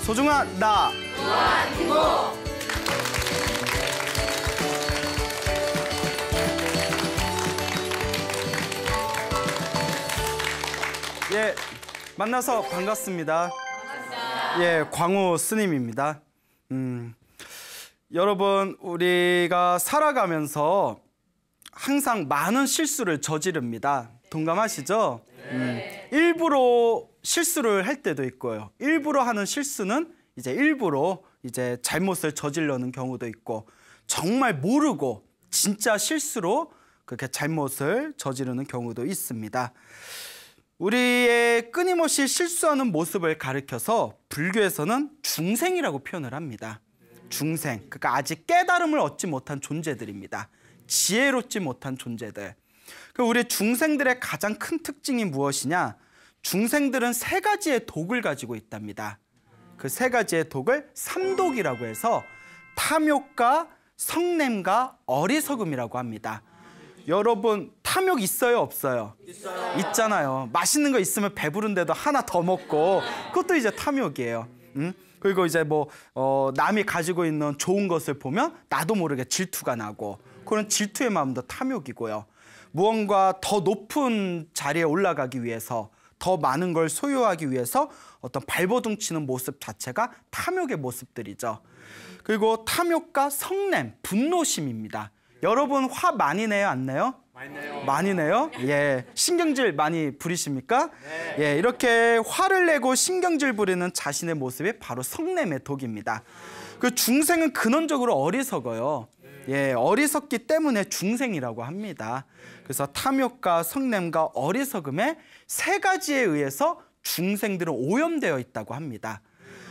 소중한 나 무한기고. 예, 만나서 반갑습니다. 예, 광우 스님입니다. 여러분, 우리가 살아가면서 항상 많은 실수를 저지릅니다. 동감하시죠? 일부러 실수를 할 때도 있고요. 일부러 하는 실수는 일부러 잘못을 저지르는 경우도 있고, 정말 모르고 진짜 실수로 그렇게 잘못을 저지르는 경우도 있습니다. 우리의 끊임없이 실수하는 모습을 가리켜서 불교에서는 중생이라고 표현을 합니다. 중생, 그러니까 아직 깨달음을 얻지 못한 존재들입니다. 지혜롭지 못한 존재들. 우리 중생들의 가장 큰 특징이 무엇이냐? 중생들은 세 가지의 독을 가지고 있답니다. 그 세 가지의 독을 삼독이라고 해서 탐욕과 성냄과 어리석음이라고 합니다. 여러분, 탐욕 있어요, 없어요? 있어요. 있잖아요. 맛있는 거 있으면 배부른데도 하나 더 먹고, 그것도 탐욕이에요. 그리고 남이 가지고 있는 좋은 것을 보면 나도 모르게 질투가 나고, 그런 질투의 마음도 탐욕이고요. 무언가 더 높은 자리에 올라가기 위해서, 더 많은 걸 소유하기 위해서 어떤 발버둥 치는 모습 자체가 탐욕의 모습들이죠. 그리고 탐욕과 성냄, 분노심입니다. 여러분, 화 많이 내요, 안 내요? 많이 내요. 많이 내요? 예. 신경질 많이 부리십니까? 네. 예, 이렇게 화를 내고 신경질 부리는 자신의 모습이 바로 성냄의 독입니다. 그 중생은 근원적으로 어리석어요. 예, 어리석기 때문에 중생이라고 합니다. 그래서 탐욕과 성냄과 어리석음의 세 가지에 의해서 중생들은 오염되어 있다고 합니다.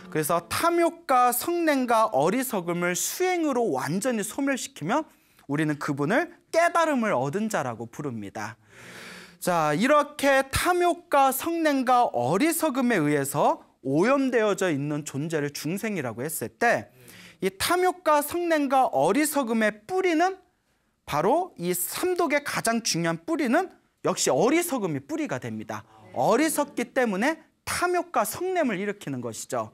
그래서 탐욕과 성냄과 어리석음을 수행으로 완전히 소멸시키면 우리는 그분을 깨달음을 얻은 자라고 부릅니다. 자, 이렇게 탐욕과 성냄과 어리석음에 의해서 오염되어져 있는 존재를 중생이라고 했을 때, 이 탐욕과 성냄과 어리석음의 뿌리는 바로 이 삼독의 가장 중요한 뿌리는 역시 어리석음이 뿌리가 됩니다. 어리석기 때문에 탐욕과 성냄을 일으키는 것이죠.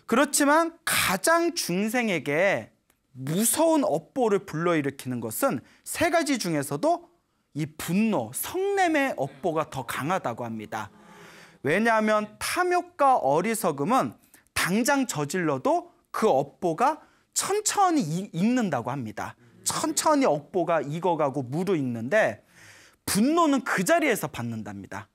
그렇지만 가장 중생에게 무서운 업보를 불러일으키는 것은 세 가지 중에서도 이 분노, 성냄의 업보가 더 강하다고 합니다. 왜냐하면 탐욕과 어리석음은 당장 저질러도 그 업보가 천천히 익는다고 합니다. 천천히 업보가 익어가고 무르익는데, 분노는 그 자리에서 받는답니다.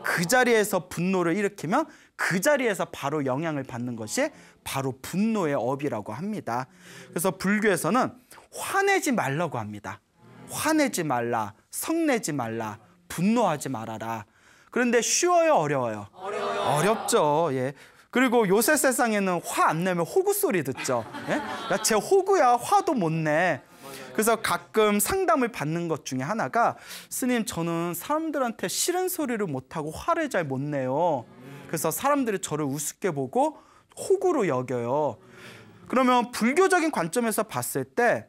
그 자리에서 분노를 일으키면 그 자리에서 바로 영향을 받는 것이 바로 분노의 업이라고 합니다. 그래서 불교에서는 화내지 말라고 합니다. 화내지 말라, 성내지 말라, 분노하지 말아라. 그런데 쉬워요, 어려워요? 어려워요. 어렵죠. 예. 그리고 요새 세상에는 화 안 내면 호구 소리 듣죠. 예? 야, 쟤 호구야, 화도 못 내. 그래서 가끔 상담을 받는 것 중에 하나가, 스님, 저는 사람들한테 싫은 소리를 못하고 화를 잘 못 내요. 그래서 사람들이 저를 우습게 보고 호구로 여겨요. 그러면 불교적인 관점에서 봤을 때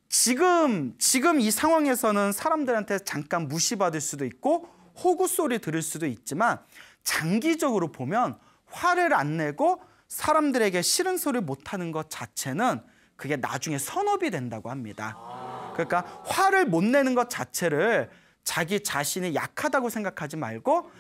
지금 이 상황에서는 사람들한테 잠깐 무시받을 수도 있고 호구 소리 들을 수도 있지만, 장기적으로 보면 화를 안 내고 사람들에게 싫은 소리 못하는 것 자체는 그게 나중에 선업이 된다고 합니다. 그러니까 화를 못 내는 것 자체를 자기 자신이 약하다고 생각하지 말고,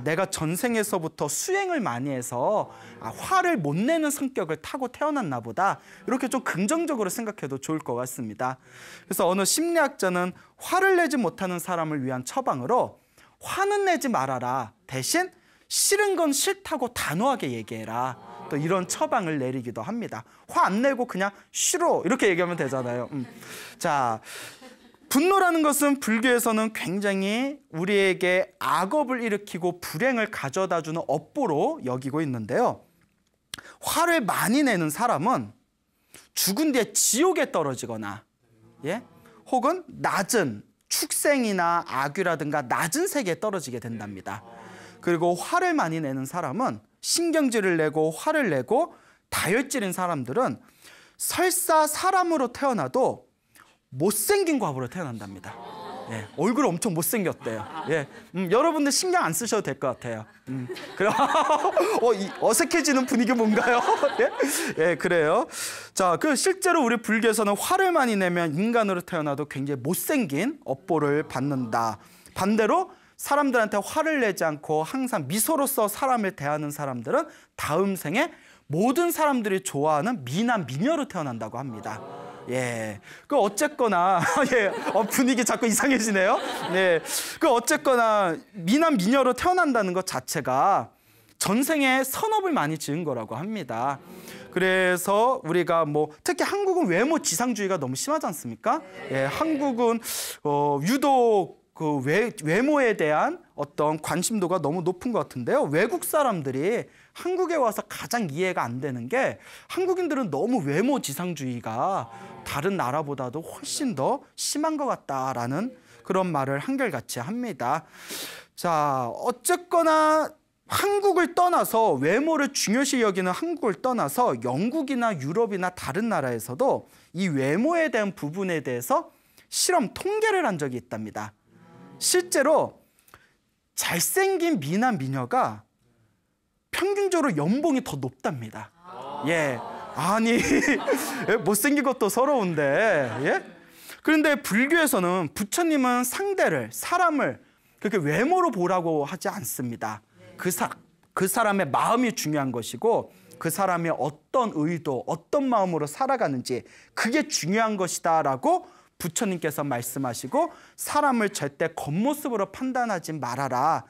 내가 전생에서부터 수행을 많이 해서 화를 못 내는 성격을 타고 태어났나 보다, 이렇게 좀 긍정적으로 생각해도 좋을 것 같습니다. 그래서 어느 심리학자는 화를 내지 못하는 사람을 위한 처방으로 화는 내지 말아라, 대신 싫은 건 싫다고 단호하게 얘기해라, 또 이런 처방을 내리기도 합니다. 화 안 내고 그냥 싫어 이렇게 얘기하면 되잖아요. 자, 분노라는 것은 불교에서는 굉장히 우리에게 악업을 일으키고 불행을 가져다주는 업보로 여기고 있는데요. 화를 많이 내는 사람은 죽은 뒤에 지옥에 떨어지거나, 예? 혹은 낮은 축생이나 악귀라든가 낮은 세계에 떨어지게 된답니다. 그리고 화를 많이 내는 사람은, 신경질을 내고 화를 내고 다혈질인 사람들은 설사 사람으로 태어나도 못생긴 과부로 태어난답니다. 예, 얼굴 엄청 못생겼대요. 예, 여러분들 신경 안 쓰셔도 될 것 같아요. 그래, 어색해지는 분위기 뭔가요? 예? 예, 그래요. 자, 그 실제로 우리 불교에서는 화를 많이 내면 인간으로 태어나도 굉장히 못생긴 업보를 받는다. 반대로 사람들한테 화를 내지 않고 항상 미소로서 사람을 대하는 사람들은 다음 생에 모든 사람들이 좋아하는 미남 미녀로 태어난다고 합니다. 예, 그 어쨌거나 예, 분위기 자꾸 이상해지네요. 예, 그 어쨌거나 미남 미녀로 태어난다는 것 자체가 전생에 선업을 많이 지은 거라고 합니다. 그래서 우리가 뭐 특히 한국은 외모 지상주의가 너무 심하지 않습니까? 예, 한국은 유독 그 외모에 대한 어떤 관심도가 너무 높은 것 같은데요. 외국 사람들이 한국에 와서 가장 이해가 안 되는 게 한국인들은 너무 외모 지상주의가 다른 나라보다도 훨씬 더 심한 것 같다라는 그런 말을 한결같이 합니다. 자, 어쨌거나 한국을 떠나서 외모를 중요시 여기는 한국을 떠나서 영국이나 유럽이나 다른 나라에서도 이 외모에 대한 부분에 대해서 실험 통계를 한 적이 있답니다. 실제로 잘생긴 미남 미녀가 평균적으로 연봉이 더 높답니다. 예, 아니 못생긴 것도 서러운데, 예? 그런데 불교에서는 부처님은 상대를, 사람을 그렇게 외모로 보라고 하지 않습니다. 그 사람의 마음이 중요한 것이고 그 사람이 어떤 의도, 어떤 마음으로 살아가는지 그게 중요한 것이다라고 부처님께서 말씀하시고 사람을 절대 겉모습으로 판단하지 말아라.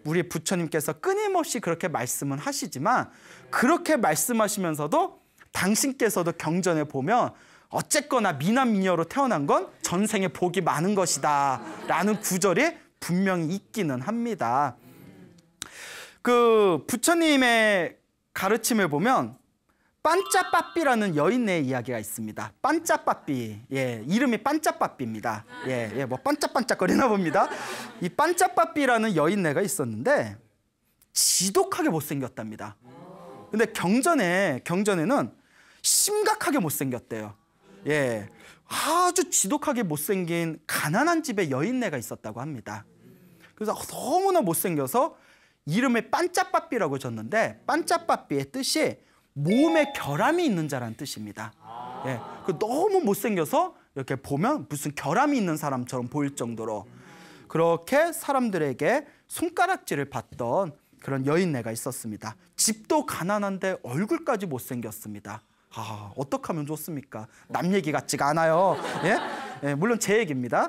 우리 부처님께서 끊임없이 그렇게 말씀은 하시지만 그렇게 말씀하시면서도 당신께서도 경전에 보면 어쨌거나 미남 미녀로 태어난 건 전생에 복이 많은 것이다 라는 구절이 분명히 있기는 합니다. 그 부처님의 가르침을 보면 반짜빠삐라는 여인의 이야기가 있습니다. 반짜빠삐, 예, 이름이 반짜빠삐입니다. 예, 뭐 반짝반짝거리나 봅니다. 이 반짜빠삐라는 여인네가 있었는데 지독하게 못생겼답니다. 근데 경전에는 심각하게 못생겼대요. 예, 아주 지독하게 못생긴 가난한 집에 여인네가 있었다고 합니다. 그래서 너무나 못생겨서 이름을 반짜빠삐라고 졌는데 반짜빠삐의 뜻이 몸에 결함이 있는 자라는 뜻입니다. 예, 그 너무 못생겨서 이렇게 보면 무슨 결함이 있는 사람처럼 보일 정도로 그렇게 사람들에게 손가락질을 받던 그런 여인네가 있었습니다. 집도 가난한데 얼굴까지 못생겼습니다. 아, 어떻게 하면 좋습니까? 남 얘기 같지가 않아요. 예? 예, 물론 제 얘기입니다.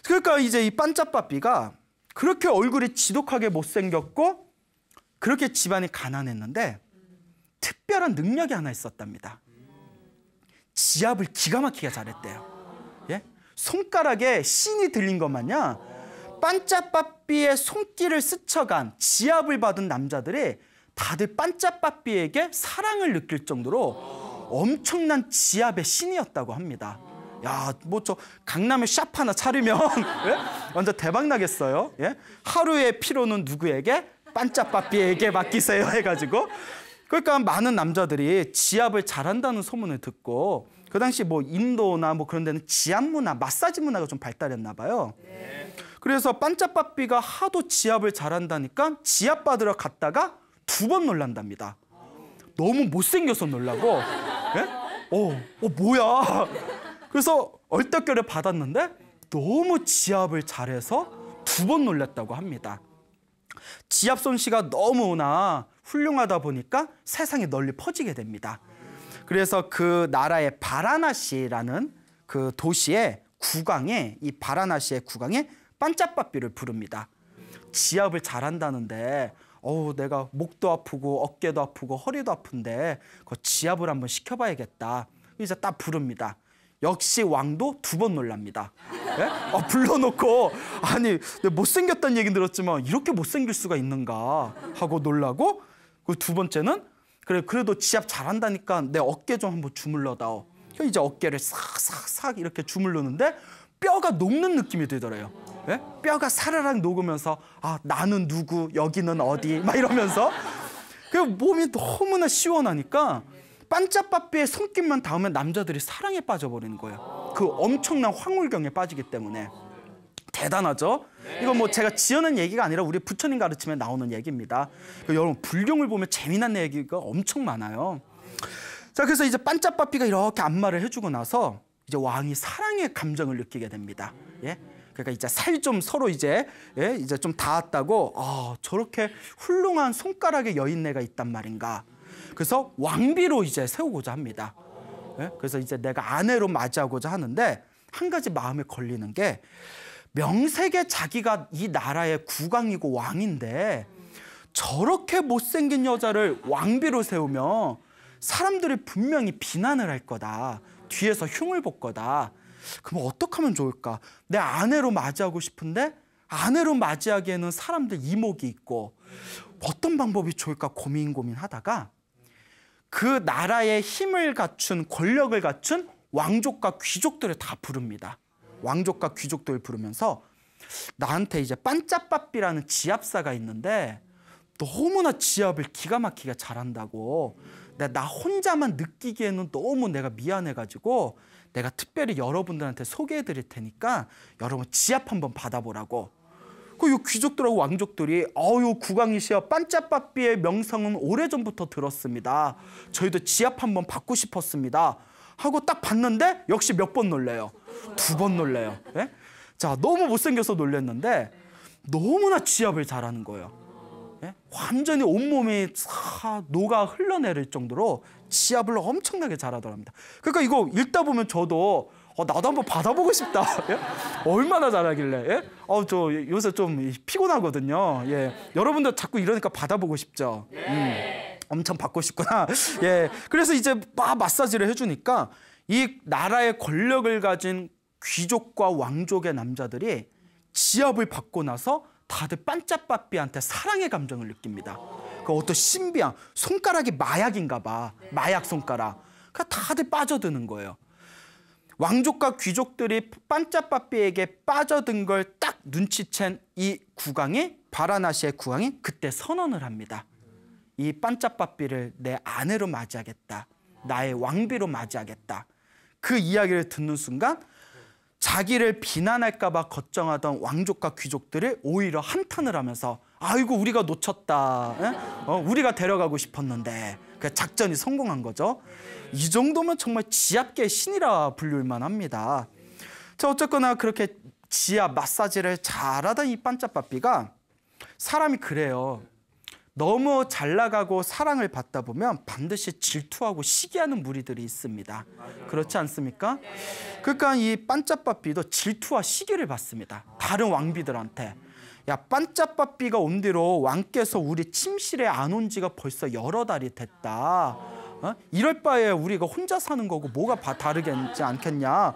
그러니까 이제 이 반짜빠삐가 그렇게 얼굴이 지독하게 못생겼고 그렇게 집안이 가난했는데 특별한 능력이 하나 있었답니다. 지압을 기가 막히게 잘했대요. 예? 손가락에 신이 들린 것 마냥 반짜빠삐의 손길을 스쳐간 지압을 받은 남자들이 다들 반짜빠삐에게 사랑을 느낄 정도로 엄청난 지압의 신이었다고 합니다. 야, 뭐 저 강남에 샵 하나 차리면 예? 완전 대박 나겠어요. 예? 하루의 피로는 누구에게? 반짜빠삐에게 맡기세요 해가지고 그러니까 많은 남자들이 지압을 잘한다는 소문을 듣고 그 당시 뭐 인도나 뭐 그런 데는 지압 문화, 마사지 문화가 좀 발달했나 봐요. 그래서 반짜빠삐가 하도 지압을 잘한다니까 지압 받으러 갔다가 2번 놀란답니다. 너무 못생겨서 놀라고. 예? 뭐야. 그래서 얼떨결에 받았는데 너무 지압을 잘해서 2번 놀랐다고 합니다. 지압 솜씨가 너무나 훌륭하다 보니까 세상에 널리 퍼지게 됩니다. 그래서 그 나라의 바라나시라는 그 도시의 국왕에 이 바라나시의 국왕에 반짜빠삐를 부릅니다. 지압을 잘한다는데 내가 목도 아프고 어깨도 아프고 허리도 아픈데 그 지압을 한번 시켜봐야겠다. 이제 딱 부릅니다. 역시 왕도 2번 놀랍니다. 예? 불러놓고 아니 못생겼다는 얘기 들었지만 이렇게 못생길 수가 있는가 하고 놀라고 그 2번째는 그래도 지압 잘한다니까 내 어깨 좀 한번 주물러다오. 이제 어깨를 싹싹싹 이렇게 주물르는데 뼈가 녹는 느낌이 들더래요. 예? 뼈가 사르륵 녹으면서 나는 누구 여기는 어디 막 이러면서 그 몸이 너무나 시원하니까 반짜빠삐의 손길만 닿으면 남자들이 사랑에 빠져버리는 거예요. 그 엄청난 황홀경에 빠지기 때문에. 대단하죠? 이건 뭐 제가 지어낸 얘기가 아니라 우리 부처님 가르침에 나오는 얘기입니다. 여러분 불경을 보면 재미난 얘기가 엄청 많아요. 자, 그래서 이제 반짝바삐가 이렇게 안마를 해주고 나서 이제 왕이 사랑의 감정을 느끼게 됩니다. 예? 그러니까 이제 살 좀 서로 이제 이제 좀 닿았다고 저렇게 훌륭한 손가락의 여인네가 있단 말인가. 그래서 왕비로 이제 세우고자 합니다. 예? 그래서 이제 내가 아내로 맞이하고자 하는데 한 가지 마음에 걸리는 게 명색에 자기가 이 나라의 국왕이고 왕인데 저렇게 못생긴 여자를 왕비로 세우면 사람들이 분명히 비난을 할 거다. 뒤에서 흉을 볼 거다. 그럼 어떻게 하면 좋을까? 내 아내로 맞이하고 싶은데 아내로 맞이하기에는 사람들 이목이 있고 어떤 방법이 좋을까 고민하다가 그 나라의 힘을 갖춘 권력을 갖춘 왕족과 귀족들을 다 부릅니다. 왕족과 귀족들을 부르면서 나한테 이제 반짝바삐라는 지압사가 있는데 너무나 지압을 기가 막히게 잘한다고. 나 혼자만 느끼기에는 너무 내가 미안해가지고 내가 특별히 여러분들한테 소개해 드릴 테니까 여러분 지압 한번 받아보라고. 그 귀족들하고 왕족들이 국왕이시여 반짝바삐의 명성은 오래전부터 들었습니다. 저희도 지압 한번 받고 싶었습니다. 하고 딱 봤는데 역시 몇 번 놀래요. 2번 놀래요. 예? 자, 너무 못생겨서 놀랬는데 너무나 지압을 잘하는 거예요. 예? 완전히 온몸이 녹아 흘러내릴 정도로 지압을 엄청나게 잘하더랍니다. 그러니까 이거 읽다 보면 저도 나도 한번 받아보고 싶다. 예? 얼마나 잘하길래. 예? 저 요새 좀 피곤하거든요. 예. 여러분들 자꾸 이러니까 받아보고 싶죠. 엄청 받고 싶구나. 예. 그래서 이제 막 마사지를 해주니까 이 나라의 권력을 가진 귀족과 왕족의 남자들이 지압을 받고 나서 다들 반짝바삐한테 사랑의 감정을 느낍니다. 그 어떤 신비한 손가락이 마약인가 봐. 마약 손가락. 그러니까 다들 빠져드는 거예요. 왕족과 귀족들이 반짝바삐에게 빠져든 걸 딱 눈치챈 이 국왕이 바라나시의 국왕이 그때 선언을 합니다. 이 반짝바삐를 내 아내로 맞이하겠다. 나의 왕비로 맞이하겠다. 그 이야기를 듣는 순간 자기를 비난할까 봐 걱정하던 왕족과 귀족들을 오히려 한탄을 하면서 아이고 우리가 놓쳤다. 우리가 데려가고 싶었는데. 그 작전이 성공한 거죠. 이 정도면 정말 지압계의 신이라 불릴 만합니다. 자, 어쨌거나 그렇게 지압 마사지를 잘하던 이 반짝바삐가 사람이 그래요. 너무 잘 나가고 사랑을 받다 보면 반드시 질투하고 시기하는 무리들이 있습니다. 그렇지 않습니까? 그러니까 이 반짝바삐도 질투와 시기를 받습니다. 다른 왕비들한테. 야, 반짝바삐가 온 뒤로 왕께서 우리 침실에 안 온 지가 벌써 여러 달이 됐다. 이럴 바에 우리가 혼자 사는 거고 뭐가 다르겠지 않겠냐.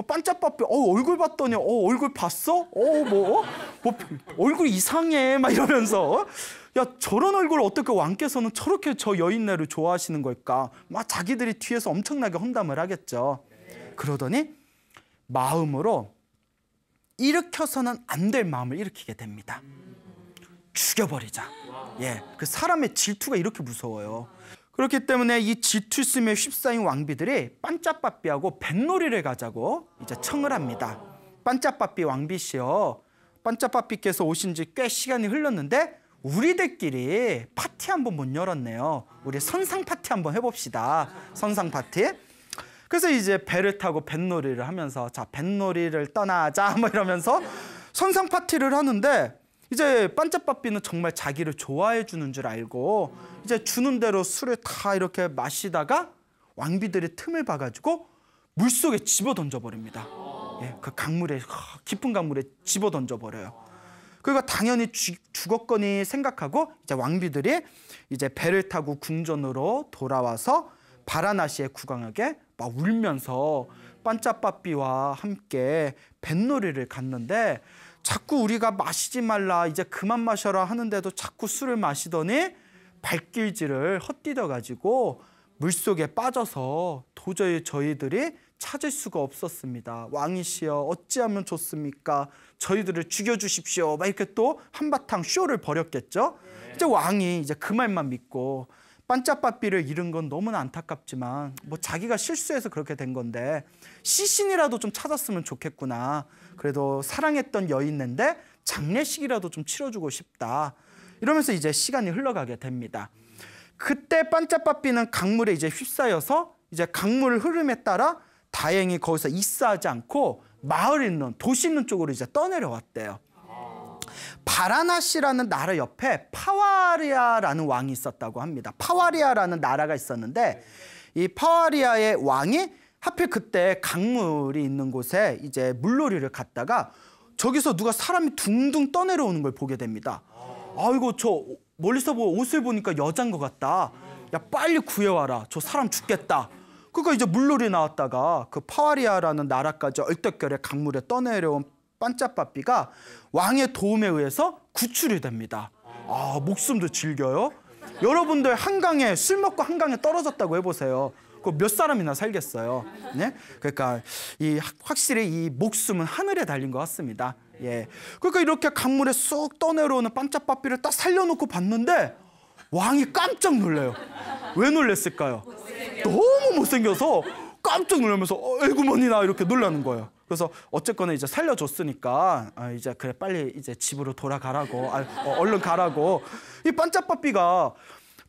반짝바삐 얼굴 봤더니 얼굴 봤어? 뭐 얼굴 이상해 막 이러면서 야, 저런 얼굴 어떻게 왕께서는 저렇게 저 여인네를 좋아하시는 걸까? 막 자기들이 뒤에서 엄청나게 험담을 하겠죠. 그러더니 마음으로 일으켜서는 안 될 마음을 일으키게 됩니다. 죽여버리자. 예, 그 사람의 질투가 이렇게 무서워요. 그렇기 때문에 이 질투심에 휩싸인 왕비들이 반짝바삐하고 뱃놀이를 가자고 이제 청을 합니다. 반짝바삐 왕비시여, 반짝바삐께서 오신 지 꽤 시간이 흘렀는데 우리들끼리 파티 한번 못 열었네요. 우리 선상 파티 한번 해봅시다. 선상 파티. 그래서 이제 배를 타고 뱃놀이를 하면서 자, 뱃놀이를 떠나자 뭐 이러면서 선상 파티를 하는데 이제 반짝바삐는 정말 자기를 좋아해 주는 줄 알고 이제 주는 대로 술을 다 이렇게 마시다가 왕비들이 틈을 봐가지고 물속에 집어 던져버립니다. 예, 그 강물에, 깊은 강물에 집어 던져버려요. 그러니까 당연히 죽었거니 생각하고 이제 왕비들이 이제 배를 타고 궁전으로 돌아와서 바라나시의 국왕에게 막 울면서 반짝바삐와 함께 뱃놀이를 갔는데 자꾸 우리가 마시지 말라, 이제 그만 마셔라 하는데도 자꾸 술을 마시더니 발길질을 헛디뎌가지고 물속에 빠져서 도저히 저희들이 찾을 수가 없었습니다. 왕이시여 어찌하면 좋습니까? 저희들을 죽여주십시오. 막 이렇게 또 한바탕 쇼를 벌였겠죠. 이제 왕이 이제 그 말만 믿고 반짝바삐를 잃은 건 너무나 안타깝지만 뭐 자기가 실수해서 그렇게 된 건데 시신이라도 좀 찾았으면 좋겠구나. 그래도 사랑했던 여인인데 장례식이라도 좀 치러주고 싶다. 이러면서 이제 시간이 흘러가게 됩니다. 그때 반짝바삐는 강물에 이제 휩싸여서 이제 강물 흐름에 따라 다행히 거기서 익사하지 않고 마을 있는 도시 있는 쪽으로 이제 떠내려왔대요. 바라나시라는 나라 옆에 파와리아라는 왕이 있었다고 합니다. 파와리아라는 나라가 있었는데 이 파와리아의 왕이 하필 그때 강물이 있는 곳에 이제 물놀이를 갔다가 저기서 누가 사람이 둥둥 떠내려오는 걸 보게 됩니다. 아이고 저 멀리서 옷을 보니까 여자인 것 같다. 야 빨리 구해와라. 저 사람 죽겠다. 그러니까 이제 물놀이 나왔다가 그 파와리아라는 나라까지 얼떨결에 강물에 떠내려온 반짝바삐가 왕의 도움에 의해서 구출이 됩니다. 아 목숨도 즐겨요. 여러분들 한강에 술 먹고 한강에 떨어졌다고 해보세요. 그 몇 사람이나 살겠어요. 네? 그러니까 확실히 이 목숨은 하늘에 달린 것 같습니다. 예. 그러니까 이렇게 강물에 쑥 떠내려오는 반짝바삐를 딱 살려놓고 봤는데 왕이 깜짝 놀래요. 왜 놀랬을까요? 너무 못생겨서 깜짝 놀라면서 에구머니나 이렇게 놀라는 거예요. 그래서 어쨌거나 이제 살려줬으니까 이제 그래 빨리 이제 집으로 돌아가라고 얼른 가라고. 이 반짝바삐가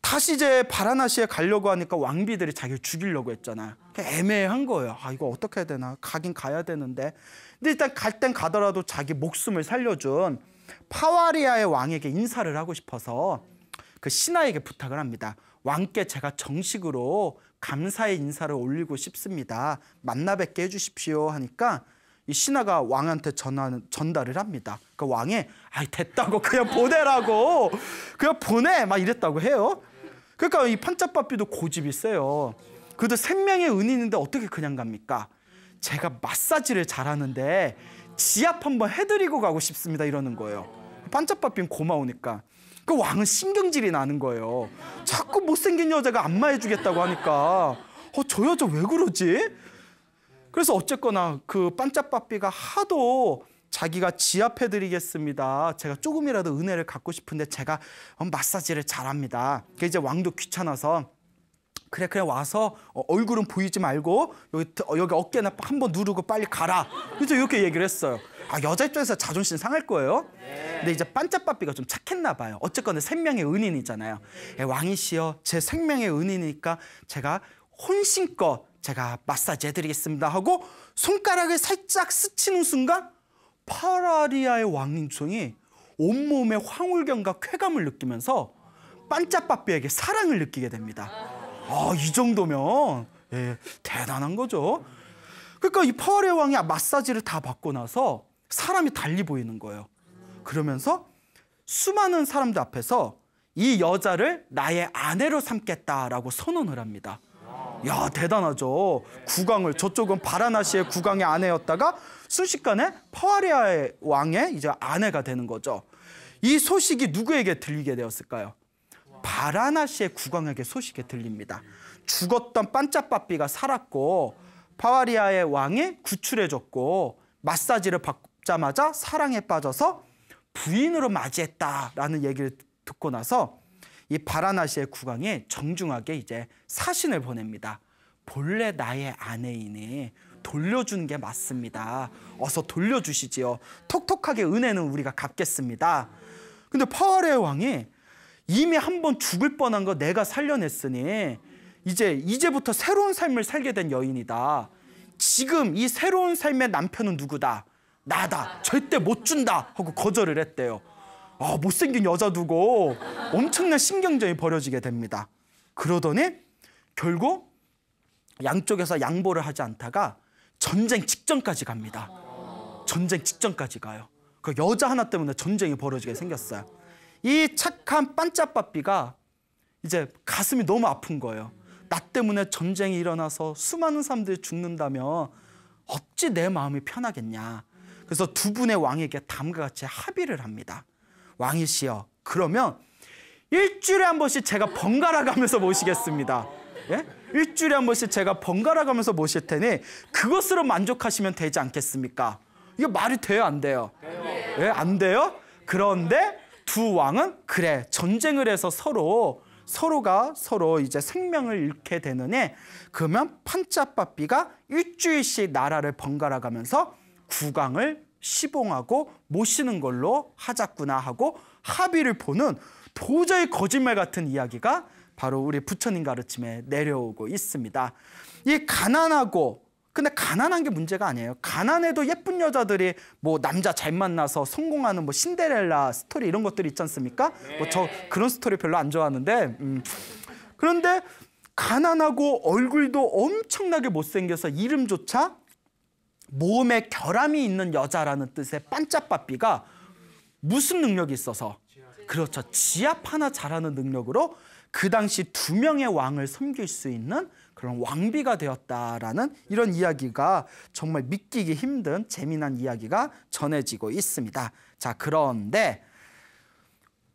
다시 이제 바라나시에 가려고 하니까 왕비들이 자기를 죽이려고 했잖아요. 애매한 거예요. 아 이거 어떻게 해야 되나? 가긴 가야 되는데. 근데 일단 갈 땐 가더라도 자기 목숨을 살려준 파와리아의 왕에게 인사를 하고 싶어서 그 신하에게 부탁을 합니다. 왕께 제가 정식으로 감사의 인사를 올리고 싶습니다. 만나 뵙게 해주십시오 하니까 이 신하가 왕한테 전달을 합니다. 그 왕이 아이 됐다고 그냥 보내라고 그냥 보내 막 이랬다고 해요. 그러니까 이 반짝바삐도 고집이 세요. 그래도 생명의 은인인데 어떻게 그냥 갑니까? 제가 마사지를 잘하는데 지압 한번 해드리고 가고 싶습니다 이러는 거예요. 반짝바삐는 고마우니까. 그 왕은 신경질이 나는 거예요. 자꾸 못생긴 여자가 안마해주겠다고 하니까 저 여자 왜 그러지? 그래서 어쨌거나 그 반짝바삐가 하도 자기가 지압해드리겠습니다. 제가 조금이라도 은혜를 갖고 싶은데 제가 마사지를 잘합니다. 그래서 이제 왕도 귀찮아서 그래 와서 얼굴은 보이지 말고 여기 어깨나 한번 누르고 빨리 가라. 그래서 이렇게 얘기를 했어요. 여자 입장에서 자존심 상할 거예요. 근데 이제 반짝바삐가 좀 착했나 봐요. 어쨌거나 생명의 은인이잖아요. 왕이시여 제 생명의 은인이니까 제가 혼신껏 제가 마사지 해드리겠습니다 하고 손가락을 살짝 스치는 순간 파와리아의 왕인종이 온몸에 황홀경과 쾌감을 느끼면서 반짝바삐에게 사랑을 느끼게 됩니다. 이 정도면 대단한 거죠. 그러니까 이 파와리아 왕이 마사지를 다 받고 나서 사람이 달리 보이는 거예요. 그러면서 수많은 사람들 앞에서 이 여자를 나의 아내로 삼겠다라고 선언을 합니다. 야 대단하죠. 국왕을 저쪽은 바라나시의 국왕의 아내였다가 순식간에 파와리아의 왕의 이제 아내가 되는 거죠. 이 소식이 누구에게 들리게 되었을까요? 바라나시의 국왕에게 소식이 들립니다. 죽었던 반짝바삐가 살았고 파와리아의 왕이 구출해줬고 마사지를 받자마자 사랑에 빠져서 부인으로 맞이했다라는 얘기를 듣고 나서 이 바라나시의 국왕이 정중하게 이제 사신을 보냅니다. 본래 나의 아내이니 돌려주는 게 맞습니다. 어서 돌려주시지요. 톡톡하게 은혜는 우리가 갚겠습니다. 근데 파와리아의 왕이 이미 한 번 죽을 뻔한 거 내가 살려냈으니 이제부터 새로운 삶을 살게 된 여인이다. 지금 이 새로운 삶의 남편은 누구다? 나다. 절대 못 준다 하고 거절을 했대요. 못생긴 여자 두고 엄청난 신경전이 벌어지게 됩니다. 그러더니 결국 양쪽에서 양보를 하지 않다가 전쟁 직전까지 갑니다. 전쟁 직전까지 가요. 그 여자 하나 때문에 전쟁이 벌어지게 생겼어요. 이 착한 반짝바삐가 이제 가슴이 너무 아픈 거예요. 나 때문에 전쟁이 일어나서 수많은 사람들이 죽는다면 어찌 내 마음이 편하겠냐. 그래서 두 분의 왕에게 다음과 같이 합의를 합니다. 왕이시여, 그러면 일주일에 한 번씩 제가 번갈아 가면서 모시겠습니다. 예? 일주일에 한 번씩 제가 번갈아 가면서 모실 테니 그것으로 만족하시면 되지 않겠습니까? 이게 말이 돼요, 안 돼요? 예, 안 돼요? 그런데 두 왕은 그래 전쟁을 해서 서로 서로가 서로 이제 생명을 잃게 되느니 그러면 판짜빠삐가 일주일씩 나라를 번갈아 가면서 국왕을 시봉하고 모시는 걸로 하자꾸나 하고 합의를 보는 도저히 거짓말 같은 이야기가 바로 우리 부처님 가르침에 내려오고 있습니다. 이 가난하고 근데 가난한 게 문제가 아니에요. 가난해도 예쁜 여자들이 뭐 남자 잘 만나서 성공하는 뭐 신데렐라 스토리 이런 것들이 있지 않습니까? 뭐 저 그런 스토리 별로 안 좋아하는데 그런데 가난하고 얼굴도 엄청나게 못생겨서 이름조차 몸에 결함이 있는 여자라는 뜻의 판짜빠삐가 무슨 능력이 있어서 그렇죠. 지압 하나 잘하는 능력으로 그 당시 2명의 왕을 섬길 수 있는 그런 왕비가 되었다라는 이런 이야기가 정말 믿기기 힘든 재미난 이야기가 전해지고 있습니다. 자, 그런데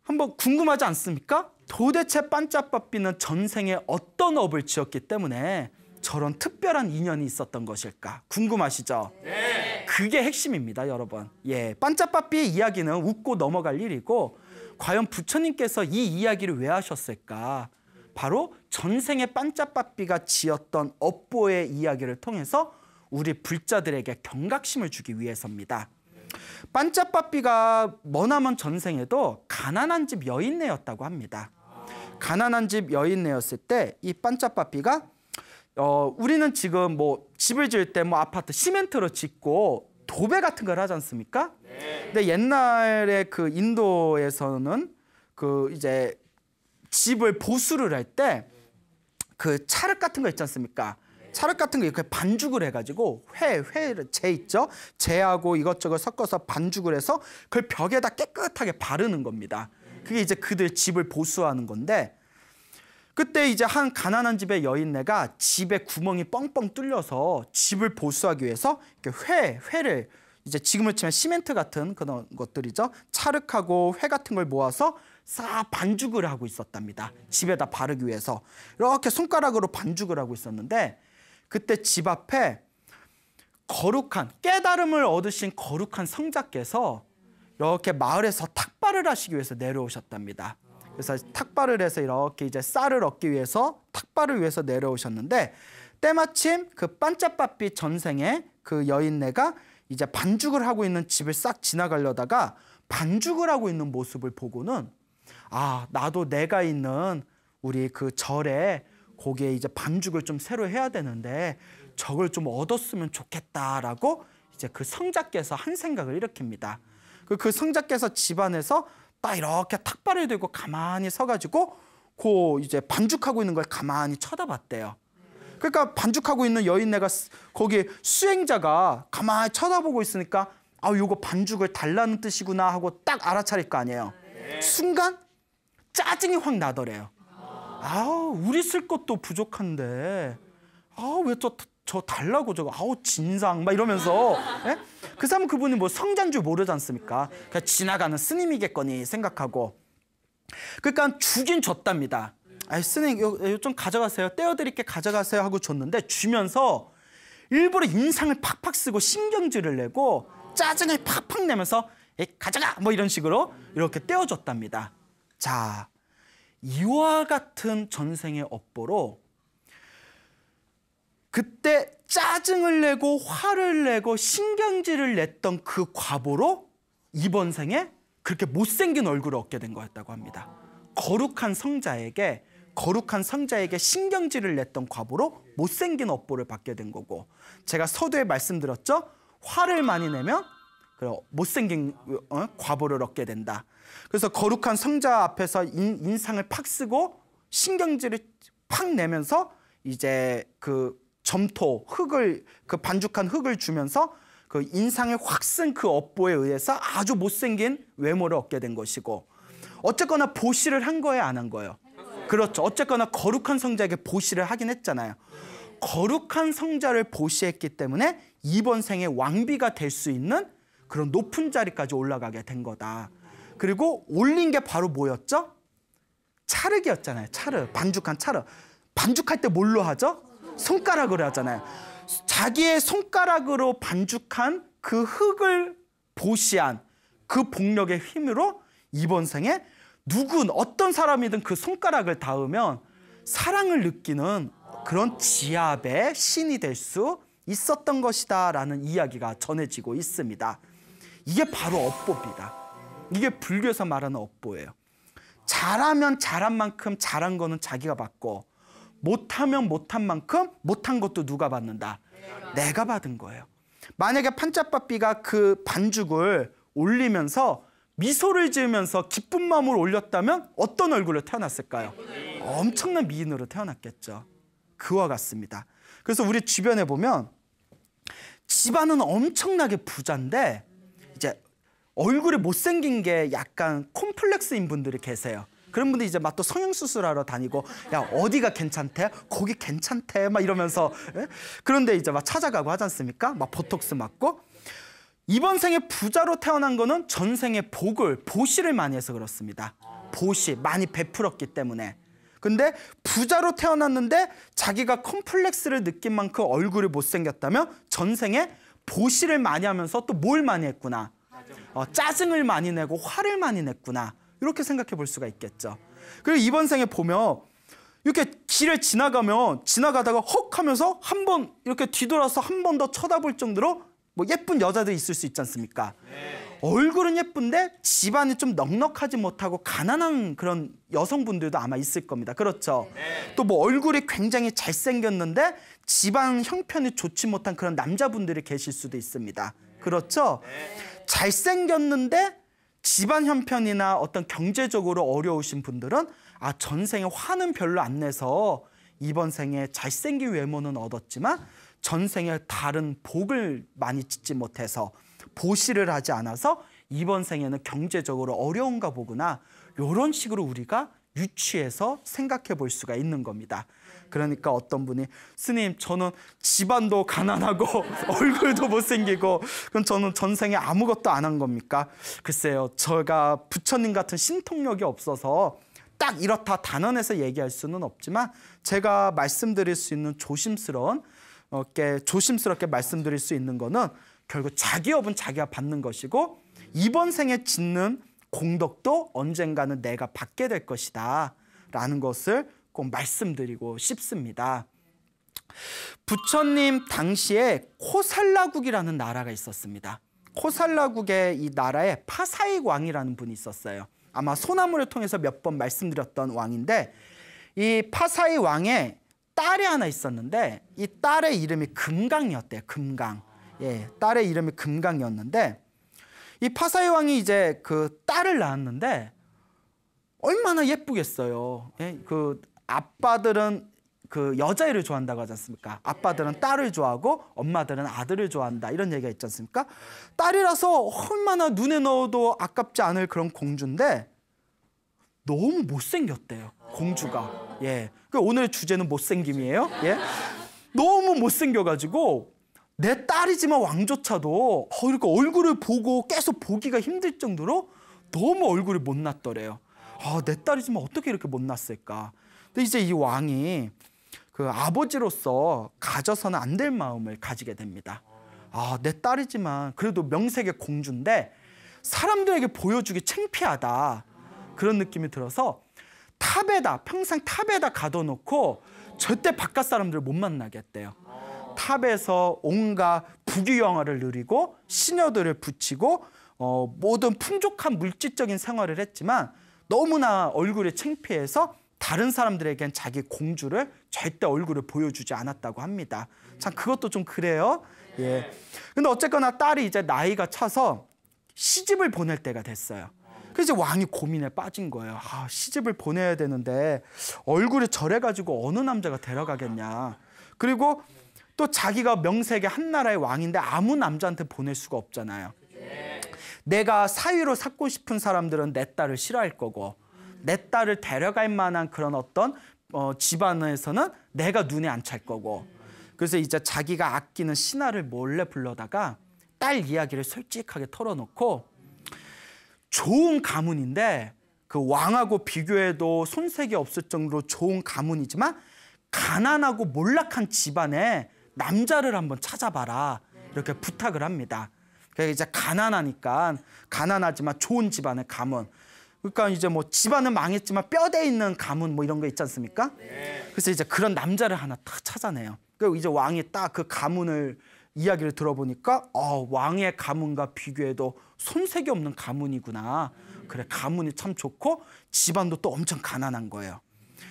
한번 궁금하지 않습니까? 도대체 판짜빠삐는 전생에 어떤 업을 지었기 때문에 저런 특별한 인연이 있었던 것일까? 궁금하시죠? 네. 그게 핵심입니다, 여러분. 예, 판짜빠삐의 이야기는 웃고 넘어갈 일이고 과연 부처님께서 이 이야기를 왜 하셨을까? 바로 전생에 판짜빠삐가 지었던 업보의 이야기를 통해서 우리 불자들에게 경각심을 주기 위해서입니다. 판짜빠삐가 머나먼 전생에도 가난한 집 여인네였다고 합니다. 가난한 집 여인네였을 때 이 판짜빠삐가 우리는 지금 뭐 집을 지을 때 뭐 아파트 시멘트로 짓고 도배 같은 걸 하지 않습니까? 네. 근데 옛날에 그 인도에서는 그 이제 집을 보수를 할 때 그 찰흙 같은 거 있지 않습니까? 찰흙 같은 거 이렇게 반죽을 해가지고 재 있죠? 재하고 이것저것 섞어서 반죽을 해서 그걸 벽에다 깨끗하게 바르는 겁니다. 그게 이제 그들 집을 보수하는 건데 그때 이제 한 가난한 집의 여인네가 집에 구멍이 뻥뻥 뚫려서 집을 보수하기 위해서 이렇게 회를 이제 지금으로 치면 시멘트 같은 그런 것들이죠. 찰흙하고 회 같은 걸 모아서 싹 반죽을 하고 있었답니다. 집에다 바르기 위해서 이렇게 손가락으로 반죽을 하고 있었는데 그때 집 앞에 거룩한 깨달음을 얻으신 거룩한 성자께서 이렇게 마을에서 탁발을 하시기 위해서 내려오셨답니다. 그래서 탁발을 해서 이렇게 이제 쌀을 얻기 위해서 탁발을 위해서 내려오셨는데 때마침 그 판짜빠삐 전생에 그 여인네가 이제 반죽을 하고 있는 집을 싹 지나가려다가 반죽을 하고 있는 모습을 보고는 아, 나도 내가 있는 우리 그 절에 거기에 이제 반죽을 좀 새로 해야 되는데 저걸 좀 얻었으면 좋겠다라고 이제 그 성자께서 한 생각을 일으킵니다. 그 성자께서 집안에서 딱 이렇게 탁발을 들고 가만히 서가지고 그 이제 반죽하고 있는 걸 가만히 쳐다봤대요. 그러니까 반죽하고 있는 여인네가 거기 수행자가 가만히 쳐다보고 있으니까 아, 요거 반죽을 달라는 뜻이구나 하고 딱 알아차릴 거 아니에요. 순간 짜증이 확 나더래요. 아우, 우리 쓸 것도 부족한데 아우, 왜 저 달라고 저거 아우 진상 막 이러면서 예? 그 사람은 그분이 뭐 성자인 줄 모르지 않습니까? 그냥 지나가는 스님이겠거니 생각하고 그러니까 주긴 줬답니다. 아, 스님 요 좀 가져가세요. 떼어드릴게 가져가세요 하고 줬는데 주면서 일부러 인상을 팍팍 쓰고 신경질을 내고 짜증을 팍팍 내면서 가져가 뭐 이런 식으로 이렇게 떼어줬답니다. 자, 이와 같은 전생의 업보로 그때 짜증을 내고 화를 내고 신경질을 냈던 그 과보로 이번 생에 그렇게 못생긴 얼굴을 얻게 된 거였다고 합니다. 거룩한 성자에게 신경질을 냈던 과보로 못생긴 업보를 받게 된 거고 제가 서두에 말씀드렸죠? 화를 많이 내면 못생긴 과보를 얻게 된다. 그래서 거룩한 성자 앞에서 인상을 팍 쓰고 신경질을 팍 내면서 이제 그 점토, 흙을 그 반죽한 흙을 주면서 그 인상을 확 쓴 그 업보에 의해서 아주 못생긴 외모를 얻게 된 것이고 어쨌거나 보시를 한 거예요, 안 한 거예요? 그렇죠. 어쨌거나 거룩한 성자에게 보시를 하긴 했잖아요. 거룩한 성자를 보시했기 때문에 이번 생에 왕비가 될 수 있는 그런 높은 자리까지 올라가게 된 거다. 그리고 올린 게 바로 뭐였죠? 찰흙이었잖아요. 찰흙, 반죽한 찰흙. 반죽할 때 뭘로 하죠? 손가락으로 하잖아요. 자기의 손가락으로 반죽한 그 흙을 보시한 그 복력의 힘으로 이번 생에 어떤 사람이든 그 손가락을 닿으면 사랑을 느끼는 그런 지압의 신이 될 수 있었던 것이다 라는 이야기가 전해지고 있습니다. 이게 바로 업보입니다. 이게 불교에서 말하는 업보예요. 잘하면 잘한 만큼 잘한 거는 자기가 받고, 못하면 못한 만큼 못한 것도 누가 받는다? 내가 받은 거예요. 만약에 판짜빠삐가 그 반죽을 올리면서 미소를 지으면서 기쁜 마음으로 올렸다면 어떤 얼굴로 태어났을까요? 엄청난 미인으로 태어났겠죠. 그와 같습니다. 그래서 우리 주변에 보면 집안은 엄청나게 부자인데 이제 얼굴이 못생긴 게 약간 콤플렉스인 분들이 계세요. 그런 분들이 이제 막 또 성형수술하러 다니고, 야 어디가 괜찮대? 거기 괜찮대? 막 이러면서, 예? 그런데 이제 막 찾아가고 하지 않습니까? 막 보톡스 맞고. 이번 생에 부자로 태어난 거는 전생에 보시를 많이 해서 그렇습니다. 보시 많이 베풀었기 때문에. 근데 부자로 태어났는데 자기가 컴플렉스를 느낀 만큼 얼굴이 못생겼다면 전생에 보시를 많이 하면서 또 뭘 많이 했구나. 짜증을 많이 내고 화를 많이 냈구나. 이렇게 생각해 볼 수가 있겠죠. 그리고 이번 생에 보면 이렇게 길을 지나가다가 헉 하면서 한 번 이렇게 뒤돌아서 한 번 더 쳐다볼 정도로 뭐 예쁜 여자들이 있을 수 있지 않습니까? 얼굴은 예쁜데 집안이 좀 넉넉하지 못하고 가난한 그런 여성분들도 아마 있을 겁니다. 그렇죠? 또 뭐 얼굴이 굉장히 잘생겼는데 집안 형편이 좋지 못한 그런 남자분들이 계실 수도 있습니다. 그렇죠? 잘생겼는데 집안 형편이나 어떤 경제적으로 어려우신 분들은 전생에 화는 별로 안 내서 이번 생에 잘생긴 외모는 얻었지만 전생에 다른 복을 많이 짓지 못해서 보시를 하지 않아서 이번 생에는 경제적으로 어려운가 보구나. 이런 식으로 우리가 유추해서 생각해 볼 수가 있는 겁니다. 그러니까 어떤 분이 스님 저는 집안도 가난하고 얼굴도 못생기고 그럼 저는 전생에 아무것도 안 한 겁니까? 글쎄요. 제가 부처님 같은 신통력이 없어서 딱 이렇다 단언해서 얘기할 수는 없지만 제가 말씀드릴 수 있는 조심스럽게 말씀드릴 수 있는 거는 결국 자기 업은 자기가 받는 것이고 이번 생에 짓는 공덕도 언젠가는 내가 받게 될 것이다 라는 것을 꼭 말씀드리고 싶습니다. 부처님 당시에 코살라국이라는 나라가 있었습니다. 코살라국의 이 나라에 파사익 왕이라는 분이 있었어요. 아마 소나무를 통해서 몇 번 말씀드렸던 왕인데 이 파사익 왕의 딸이 하나 있었는데 이 딸의 이름이 금강이었대요. 금강. 예, 딸의 이름이 금강이었는데 이 파사익 왕이 이제 그 딸을 낳았는데 얼마나 예쁘겠어요. 예, 그 아빠들은 그 여자애를 좋아한다고 하지 않습니까? 아빠들은 딸을 좋아하고 엄마들은 아들을 좋아한다 이런 얘기가 있지 않습니까? 딸이라서 얼마나 눈에 넣어도 아깝지 않을 그런 공주인데 너무 못생겼대요. 공주가. 예. 오늘의 주제는 못생김이에요. 예. 너무 못생겨가지고 내 딸이지만 왕조차도 이렇게 얼굴을 보고 계속 보기가 힘들 정도로 너무 얼굴이 못났더래요. 내 딸이지만 어떻게 이렇게 못났을까? 근데 이제 이 왕이 그 아버지로서 가져서는 안 될 마음을 가지게 됩니다. 내 딸이지만 그래도 명색의 공주인데 사람들에게 보여주기 창피하다. 그런 느낌이 들어서 평상 탑에다 가둬놓고 절대 바깥 사람들을 못 만나게 했대요. 탑에서 온갖 부귀영화를 누리고 시녀들을 붙이고 모든 풍족한 물질적인 생활을 했지만 너무나 얼굴이 창피해서 다른 사람들에겐 자기 공주를 절대 얼굴을 보여주지 않았다고 합니다. 참 그것도 좀 그래요. 예. 근데 어쨌거나 딸이 이제 나이가 차서 시집을 보낼 때가 됐어요. 그래서 왕이 고민에 빠진 거예요. 시집을 보내야 되는데 얼굴이 저래가지고 어느 남자가 데려가겠냐. 그리고 또 자기가 명색의 한 나라의 왕인데 아무 남자한테 보낼 수가 없잖아요. 내가 사위로 삼고 싶은 사람들은 내 딸을 싫어할 거고 내 딸을 데려갈 만한 그런 어떤 집안에서는 내가 눈에 안 찰 거고 그래서 이제 자기가 아끼는 신하를 몰래 불러다가 딸 이야기를 솔직하게 털어놓고 좋은 가문인데 그 왕하고 비교해도 손색이 없을 정도로 좋은 가문이지만 가난하고 몰락한 집안에 남자를 한번 찾아봐라 이렇게 부탁을 합니다. 그래서 이제 가난하지만 좋은 집안의 가문 그러니까 이제 뭐 집안은 망했지만 뼈대 있는 가문 뭐 이런 거 있지 않습니까? 그래서 이제 그런 남자를 하나 딱 찾아내요. 그리고 이제 왕이 딱 그 가문을 이야기를 들어보니까 왕의 가문과 비교해도 손색이 없는 가문이구나. 그래, 가문이 참 좋고 집안도 또 엄청 가난한 거예요.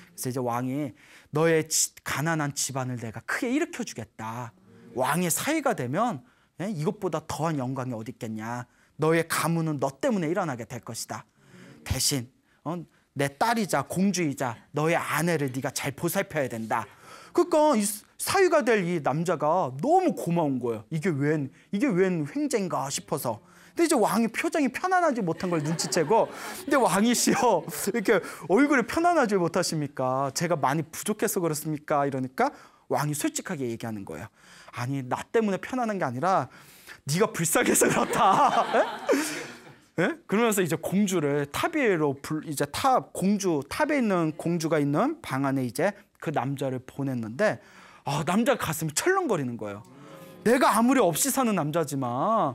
그래서 이제 왕이 너의 가난한 집안을 내가 크게 일으켜주겠다. 왕의 사위가 되면 이것보다 더한 영광이 어디 있겠냐. 너의 가문은 너 때문에 일어나게 될 것이다. 대신 내 딸이자 공주이자 너의 아내를 네가 잘 보살펴야 된다. 그러니까 이 사위가 될 이 남자가 너무 고마운 거예요. 이게 웬 횡재인가 싶어서. 근데 이제 왕이 표정이 편안하지 못한 걸 눈치채고, 근데 왕이시여 이렇게 얼굴이 편안하지 못하십니까? 제가 많이 부족해서 그렇습니까? 이러니까 왕이 솔직하게 얘기하는 거예요. 아니, 나 때문에 편안한 게 아니라 네가 불쌍해서 그렇다. 예? 그러면서 이제 공주를 탑 위로 이제 탑에 있는 공주가 있는 방 안에 이제 그 남자를 보냈는데, 남자 가슴이 철렁거리는 거예요. 내가 아무리 없이 사는 남자지만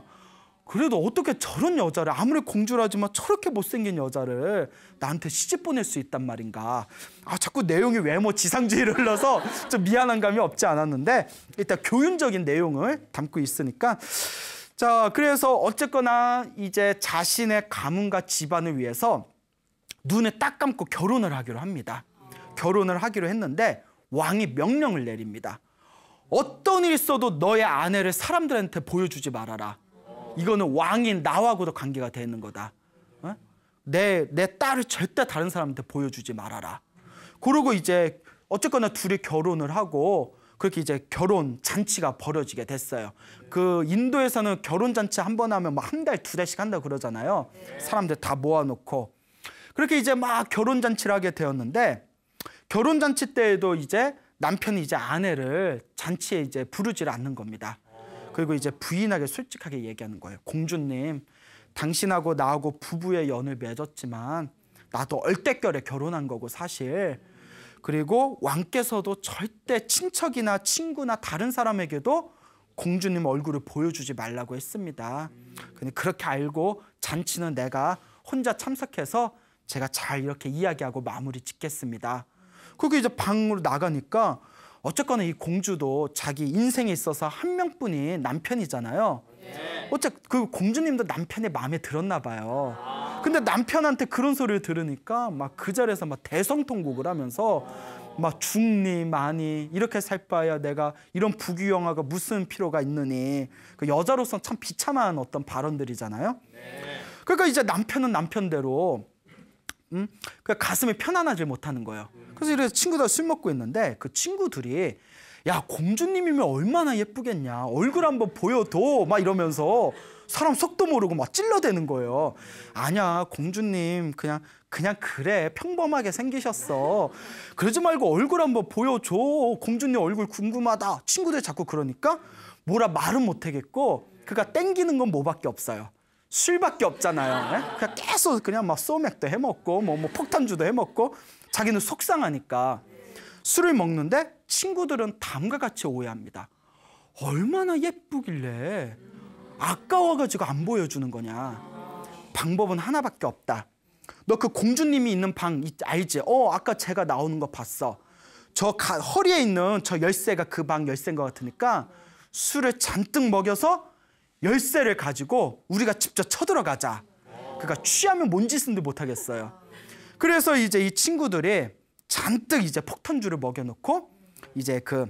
그래도 어떻게 저런 여자를, 아무리 공주라지만 저렇게 못생긴 여자를 나한테 시집 보낼 수 있단 말인가. 자꾸 내용이 외모 지상주의를 흘러서 좀 미안한 감이 없지 않았는데, 일단 교훈적인 내용을 담고 있으니까. 자, 그래서 어쨌거나 이제 자신의 가문과 집안을 위해서 눈에 딱 감고 결혼을 하기로 합니다. 결혼을 하기로 했는데 왕이 명령을 내립니다. 어떤 일이 있어도 너의 아내를 사람들한테 보여주지 말아라. 이거는 왕인 나하고도 관계가 되는 거다. 내 딸을 절대 다른 사람한테 보여주지 말아라. 그러고 이제 어쨌거나 둘이 결혼을 하고 그렇게 이제 결혼 잔치가 벌어지게 됐어요. 그 인도에서는 결혼 잔치 한 번 하면 뭐 한 달, 두 달씩 한다고 그러잖아요. 사람들 다 모아놓고. 그렇게 이제 막 결혼 잔치를 하게 되었는데, 결혼 잔치 때에도 이제 남편이 이제 아내를 잔치에 이제 부르지를 않는 겁니다. 그리고 이제 부인에게 솔직하게 얘기하는 거예요. 공주님, 당신하고 나하고 부부의 연을 맺었지만 나도 얼떨결에 결혼한 거고 사실. 그리고 왕께서도 절대 친척이나 친구나 다른 사람에게도 공주님 얼굴을 보여주지 말라고 했습니다. 근데 그렇게 알고 잔치는 내가 혼자 참석해서 제가 잘 이렇게 이야기하고 마무리 짓겠습니다. 그리고 이제 방으로 나가니까 어쨌거나 이 공주도 자기 인생에 있어서 한 명뿐인 남편이잖아요. 그 공주님도 남편의 마음에 들었나 봐요. 근데 남편한테 그런 소리를 들으니까 막 그 자리에서 막 대성통곡을 하면서 막 죽니 마니 이렇게 살 바야 내가 이런 부귀영화가 무슨 필요가 있느니. 그 여자로서는 참 비참한 어떤 발언들이잖아요. 그러니까 이제 남편은 남편대로 그 가슴이 편안하지 못하는 거예요. 그래서 이래서 친구들 술 먹고 있는데 그 친구들이 야, 공주님이면 얼마나 예쁘겠냐, 얼굴 한번 보여도 막 이러면서 사람 속도 모르고 막 찔러대는 거예요. 아니야, 공주님 그냥 그래, 평범하게 생기셨어. 그러지 말고 얼굴 한번 보여줘. 공주님 얼굴 궁금하다. 친구들 자꾸 그러니까 뭐라 말은 못하겠고, 그가 땡기는 건 뭐밖에 없어요. 술밖에 없잖아요. 네? 그냥 계속 그냥 막 소맥도 해먹고 뭐 폭탄주도 해먹고 자기는 속상하니까 술을 먹는데 친구들은 다음과 같이 오해합니다. 얼마나 예쁘길래 아까워가지고 안 보여주는 거냐. 방법은 하나밖에 없다. 너 그 공주님이 있는 방 알지? 아까 제가 나오는 거 봤어. 저 허리에 있는 저 열쇠가 그 방 열쇠인 것 같으니까 술을 잔뜩 먹여서 열쇠를 가지고 우리가 직접 쳐들어가자. 그러니까 취하면 뭔 짓인지 못하겠어요. 그래서 이제 이 친구들이 잔뜩 이제 폭탄주를 먹여놓고 이제 그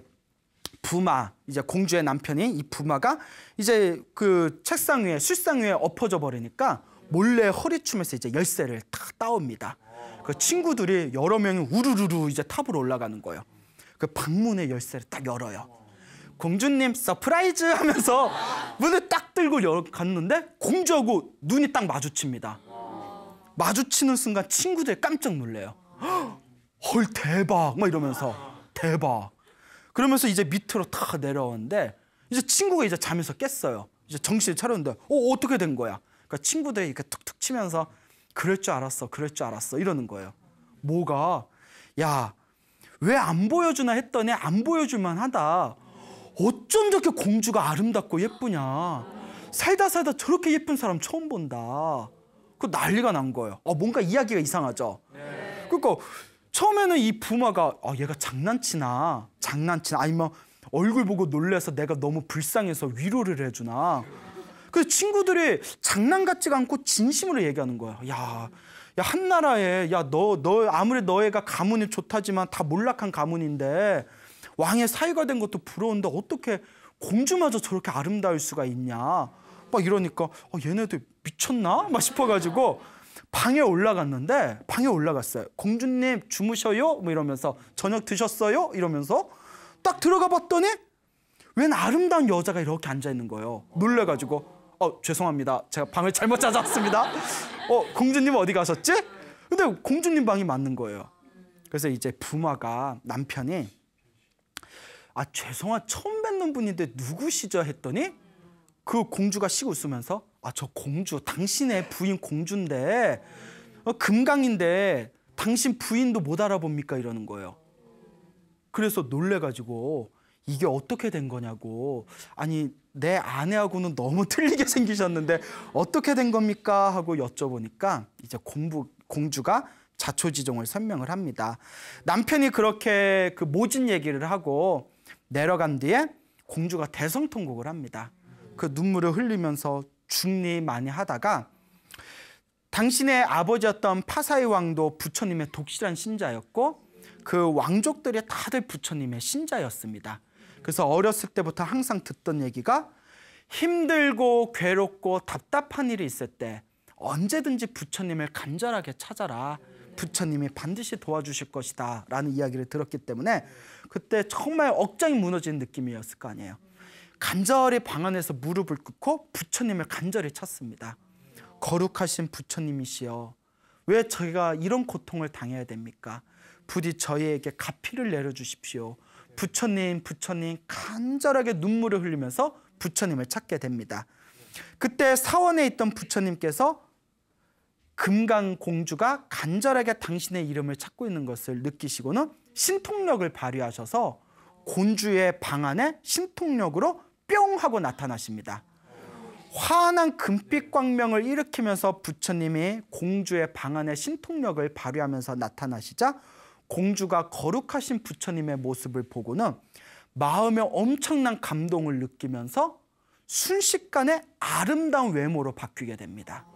부마, 이제 공주의 남편인 이 부마가 이제 그 책상 위에 술상 위에 엎어져 버리니까 몰래 허리춤에서 이제 열쇠를 탁 따옵니다. 그 친구들이 여러 명이 우르르르 이제 탑으로 올라가는 거예요. 그 방문의 열쇠를 딱 열어요. 공주님 서프라이즈 하면서 문을 딱 들고 갔는데 공주하고 눈이 딱 마주칩니다. 마주치는 순간 친구들이 깜짝 놀래요. 헐, 대박 막 이러면서 대박. 그러면서 이제 밑으로 탁 내려오는데 이제 친구가 이제 잠에서 깼어요. 이제 정신을 차렸는데 어떻게 된 거야? 그러니까 친구들이 이렇게 툭툭 치면서 그럴 줄 알았어 이러는 거예요. 뭐가? 야, 왜 안 보여주나 했더니 안 보여줄만 하다. 어쩜 저렇게 공주가 아름답고 예쁘냐. 살다 저렇게 예쁜 사람 처음 본다. 그 난리가 난 거예요. 뭔가 이야기가 이상하죠. 그러니까 처음에는 이 부모가 얘가 장난치나 아니면 얼굴 보고 놀래서 내가 너무 불쌍해서 위로를 해주나. 그래서 친구들이 장난 같지가 않고 진심으로 얘기하는 거야. 야, 한나라에 너 아무리 너애가 가문이 좋다지만 다 몰락한 가문인데 왕의 사위가 된 것도 부러운데 어떻게 공주마저 저렇게 아름다울 수가 있냐. 막 이러니까 얘네들 미쳤나? 막 싶어가지고 방에 올라갔어요. 공주님 주무셔요? 뭐 이러면서 저녁 드셨어요? 이러면서 딱 들어가 봤더니 웬 아름다운 여자가 이렇게 앉아 있는 거예요. 놀래가지고 죄송합니다. 제가 방을 잘못 찾아왔습니다. 공주님 어디 가셨지? 근데 공주님 방이 맞는 거예요. 그래서 이제 부마가 남편이 죄송한 처음 뵙는 분인데 누구시죠? 했더니 그 공주가 시고 웃으면서 저 공주 당신의 부인 공주인데 금강인데 당신 부인도 못 알아봅니까? 이러는 거예요. 그래서 놀래가지고 이게 어떻게 된 거냐고. 아니 내 아내하고는 너무 틀리게 생기셨는데 어떻게 된 겁니까? 하고 여쭤보니까 이제 공주가 자초지종을 설명을 합니다. 남편이 그렇게 그 모진 얘기를 하고 내려간 뒤에 공주가 대성통곡을 합니다. 그 눈물을 흘리면서 중리 많이 하다가 당신의 아버지였던 파사이 왕도 부처님의 독실한 신자였고 그 왕족들이 다들 부처님의 신자였습니다. 그래서 어렸을 때부터 항상 듣던 얘기가 힘들고 괴롭고 답답한 일이 있을 때 언제든지 부처님을 간절하게 찾아라. 부처님이 반드시 도와주실 것이다 라는 이야기를 들었기 때문에 그때 정말 억장이 무너지는 느낌이었을 거 아니에요. 간절히 방 안에서 무릎을 꿇고 부처님을 간절히 찾습니다. 거룩하신 부처님이시여, 왜 저희가 이런 고통을 당해야 됩니까? 부디 저희에게 가피를 내려주십시오. 부처님 간절하게 눈물을 흘리면서 부처님을 찾게 됩니다. 그때 사원에 있던 부처님께서 금강공주가 간절하게 당신의 이름을 찾고 있는 것을 느끼시고는 신통력을 발휘하셔서 공주의 방 안에 신통력으로 뿅 하고 나타나십니다. 환한 금빛 광명을 일으키면서 부처님이 공주의 방 안에 신통력을 발휘하면서 나타나시자 공주가 거룩하신 부처님의 모습을 보고는 마음에 엄청난 감동을 느끼면서 순식간에 아름다운 외모로 바뀌게 됩니다.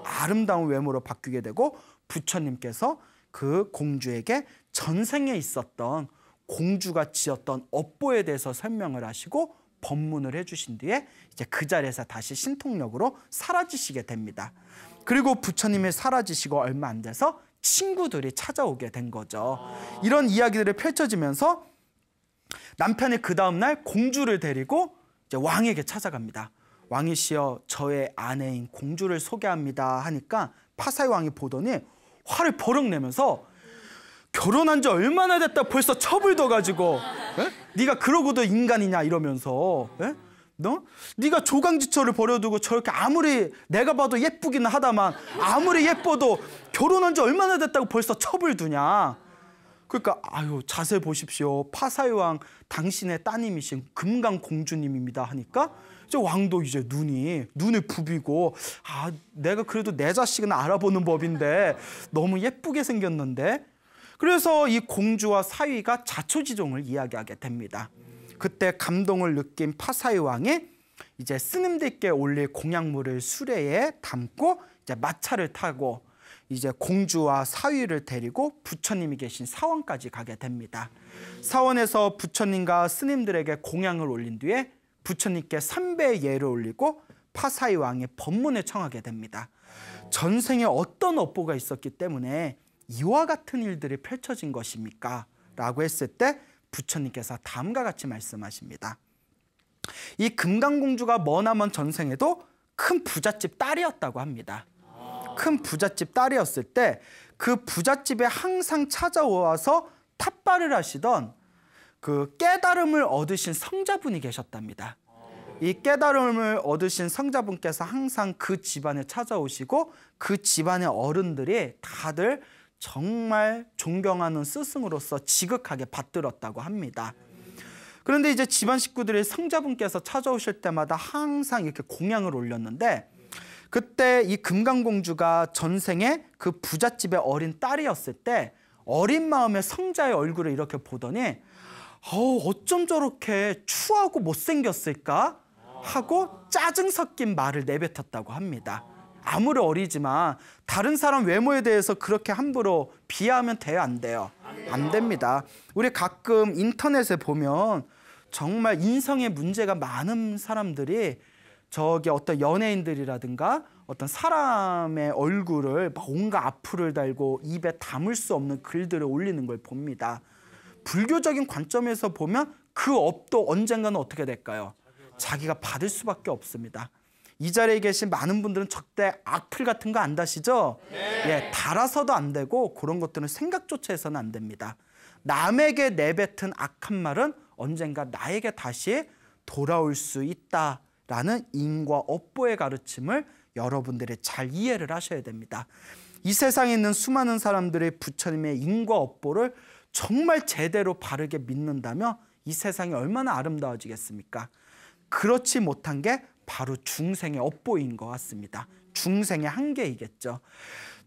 아름다운 외모로 바뀌게 되고 부처님께서 그 공주에게 전생에 있었던 공주가 지었던 업보에 대해서 설명을 하시고 법문을 해주신 뒤에 이제 그 자리에서 다시 신통력으로 사라지시게 됩니다. 그리고 부처님이 사라지시고 얼마 안 돼서 친구들이 찾아오게 된 거죠. 이런 이야기들이 펼쳐지면서 남편이 그 다음날 공주를 데리고 이제 왕에게 찾아갑니다. 왕이시여, 저의 아내인 공주를 소개합니다 하니까 파사이 왕이 보더니 화를 버럭 내면서 결혼한 지 얼마나 됐다 벌써 첩을 둬가지고 네가 그러고도 인간이냐 이러면서 네가 조강지처를 버려두고 저렇게 아무리 내가 봐도 예쁘기는 하다만 아무리 예뻐도 결혼한 지 얼마나 됐다고 벌써 첩을 두냐. 그러니까 자세히 보십시오. 파사이 왕 당신의 따님이신 금강공주님입니다 하니까 이제 왕도 이제 눈을 부비고 내가 그래도 내 자식은 알아보는 법인데 너무 예쁘게 생겼는데. 그래서 이 공주와 사위가 자초지종을 이야기하게 됩니다. 그때 감동을 느낀 파사이 왕이 이제 스님들께 올릴 공약물을 수레에 담고 이제 마차를 타고 이제 공주와 사위를 데리고 부처님이 계신 사원까지 가게 됩니다. 사원에서 부처님과 스님들에게 공양을 올린 뒤에 부처님께 3배의 예를 올리고 파사이 왕의 법문을 청하게 됩니다. 전생에 어떤 업보가 있었기 때문에 이와 같은 일들이 펼쳐진 것입니까? 라고 했을 때 부처님께서 다음과 같이 말씀하십니다. 이 금강공주가 머나먼 전생에도 큰 부잣집 딸이었다고 합니다. 큰 부잣집 딸이었을 때 그 부잣집에 항상 찾아와서 탑발을 하시던 그 깨달음을 얻으신 성자분이 계셨답니다. 이 깨달음을 얻으신 성자분께서 항상 그 집안에 찾아오시고 그 집안의 어른들이 다들 정말 존경하는 스승으로서 지극하게 받들었다고 합니다. 그런데 이제 집안 식구들이 성자분께서 찾아오실 때마다 항상 이렇게 공양을 올렸는데 그때 이 금강공주가 전생에 그 부잣집의 어린 딸이었을 때 어린 마음에 성자의 얼굴을 이렇게 보더니 어쩜 저렇게 추하고 못생겼을까 하고 짜증 섞인 말을 내뱉었다고 합니다. 아무리 어리지만 다른 사람 외모에 대해서 그렇게 함부로 비하하면 돼요, 안 돼요? 안 됩니다. 우리 가끔 인터넷에 보면 정말 인성에 문제가 많은 사람들이 저기 어떤 연예인들이라든가 어떤 사람의 얼굴을 막 온갖 악플을 달고 입에 담을 수 없는 글들을 올리는 걸 봅니다. 불교적인 관점에서 보면 그 업도 언젠가는 어떻게 될까요? 자기가 받을 수밖에 없습니다. 이 자리에 계신 많은 분들은 절대 악플 같은 거 안 다시죠? 예, 달아서도 안 되고 그런 것들은 생각조차 해서는 안 됩니다. 남에게 내뱉은 악한 말은 언젠가 나에게 다시 돌아올 수 있다라는 인과 업보의 가르침을 여러분들이 잘 이해를 하셔야 됩니다. 이 세상에 있는 수많은 사람들이 부처님의 인과 업보를 정말 제대로 바르게 믿는다면 이 세상이 얼마나 아름다워지겠습니까? 그렇지 못한 게 바로 중생의 업보인 것 같습니다. 중생의 한계이겠죠.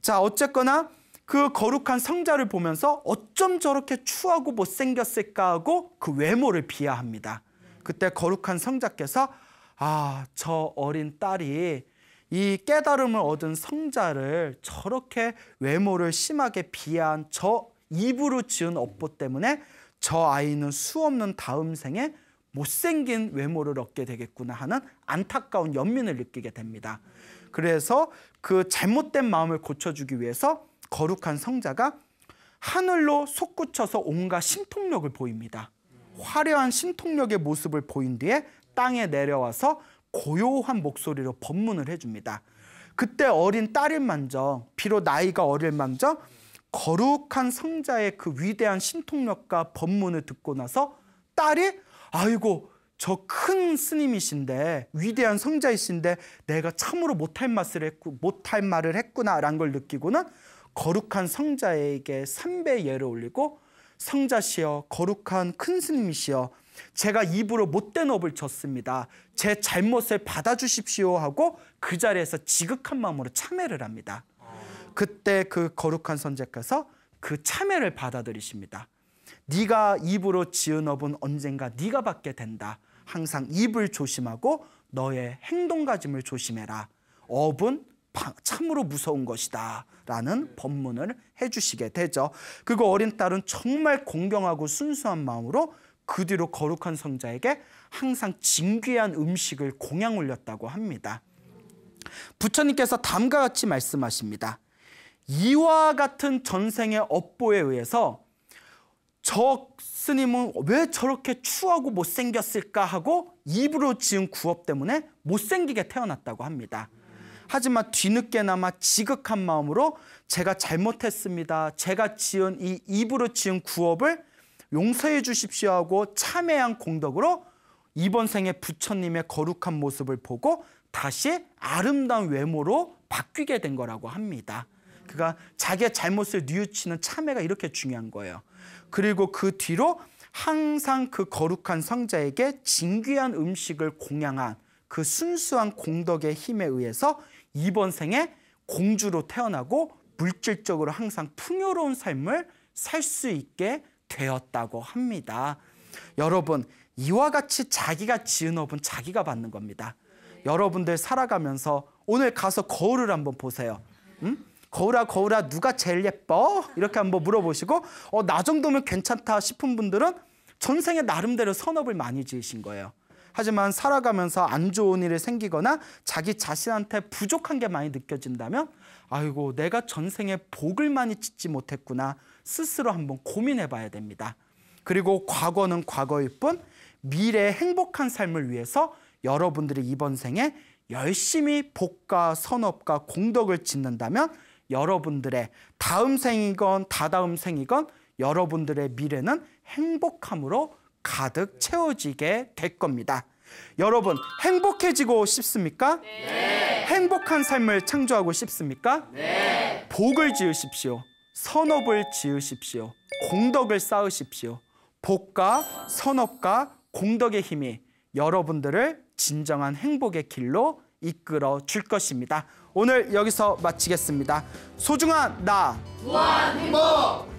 자, 어쨌거나 그 거룩한 성자를 보면서 어쩜 저렇게 추하고 못생겼을까 하고 그 외모를 비하합니다. 그때 거룩한 성자께서 저 어린 딸이 이 깨달음을 얻은 성자를 저렇게 외모를 심하게 비하한 저 입으로 지은 업보 때문에 저 아이는 수없는 다음 생에 못생긴 외모를 얻게 되겠구나 하는 안타까운 연민을 느끼게 됩니다. 그래서 그 잘못된 마음을 고쳐주기 위해서 거룩한 성자가 하늘로 솟구쳐서 온갖 신통력을 보입니다. 화려한 신통력의 모습을 보인 뒤에 땅에 내려와서 고요한 목소리로 법문을 해줍니다. 그때 어린 딸일만정, 비록 나이가 어릴망정 거룩한 성자의 그 위대한 신통력과 법문을 듣고 나서 딸이 아이고 저 큰 스님이신데 위대한 성자이신데 내가 참으로 못할 말을 했구나라는 걸 느끼고는 거룩한 성자에게 3배 예를 올리고 성자시여 거룩한 큰 스님이시여 제가 입으로 못된 업을 졌습니다. 제 잘못을 받아주십시오 하고 그 자리에서 지극한 마음으로 참회를 합니다. 그때 그 거룩한 선제께서 그 참회를 받아들이십니다. 네가 입으로 지은 업은 언젠가 네가 받게 된다. 항상 입을 조심하고 너의 행동가짐을 조심해라. 업은 참으로 무서운 것이다 라는 법문을 해주시게 되죠. 그리고 어린 딸은 정말 공경하고 순수한 마음으로 그 뒤로 거룩한 성자에게 항상 진귀한 음식을 공양 올렸다고 합니다. 부처님께서 다음과 같이 말씀하십니다. 이와 같은 전생의 업보에 의해서 저 스님은 왜 저렇게 추하고 못생겼을까 하고 입으로 지은 구업 때문에 못생기게 태어났다고 합니다. 하지만 뒤늦게나마 지극한 마음으로 제가 잘못했습니다. 제가 지은 이 입으로 지은 구업을 용서해 주십시오 하고 참회한 공덕으로 이번 생에 부처님의 거룩한 모습을 보고 다시 아름다운 외모로 바뀌게 된 거라고 합니다. 그러니까 자기의 잘못을 뉘우치는 참회가 이렇게 중요한 거예요. 그리고 그 뒤로 항상 그 거룩한 성자에게 진귀한 음식을 공양한 그 순수한 공덕의 힘에 의해서 이번 생에 공주로 태어나고 물질적으로 항상 풍요로운 삶을 살 수 있게 되었다고 합니다. 여러분, 이와 같이 자기가 지은 업은 자기가 받는 겁니다. 여러분들 살아가면서 오늘 가서 거울을 한번 보세요. 거울아 거울아 누가 제일 예뻐? 이렇게 한번 물어보시고 나 정도면 괜찮다 싶은 분들은 전생에 나름대로 선업을 많이 지으신 거예요. 하지만 살아가면서 안 좋은 일이 생기거나 자기 자신한테 부족한 게 많이 느껴진다면 아이고 내가 전생에 복을 많이 짓지 못했구나 스스로 한번 고민해 봐야 됩니다. 그리고 과거는 과거일 뿐 미래의 행복한 삶을 위해서 여러분들이 이번 생에 열심히 복과 선업과 공덕을 짓는다면 여러분들의 다음 생이건 다다음 생이건 여러분들의 미래는 행복함으로 가득 채워지게 될 겁니다. 여러분 행복해지고 싶습니까? 네. 행복한 삶을 창조하고 싶습니까? 네. 복을 지으십시오. 선업을 지으십시오. 공덕을 쌓으십시오. 복과 선업과 공덕의 힘이 여러분들을 진정한 행복의 길로 이끌어 줄 것입니다. 오늘 여기서 마치겠습니다. 소중한 나 무한행복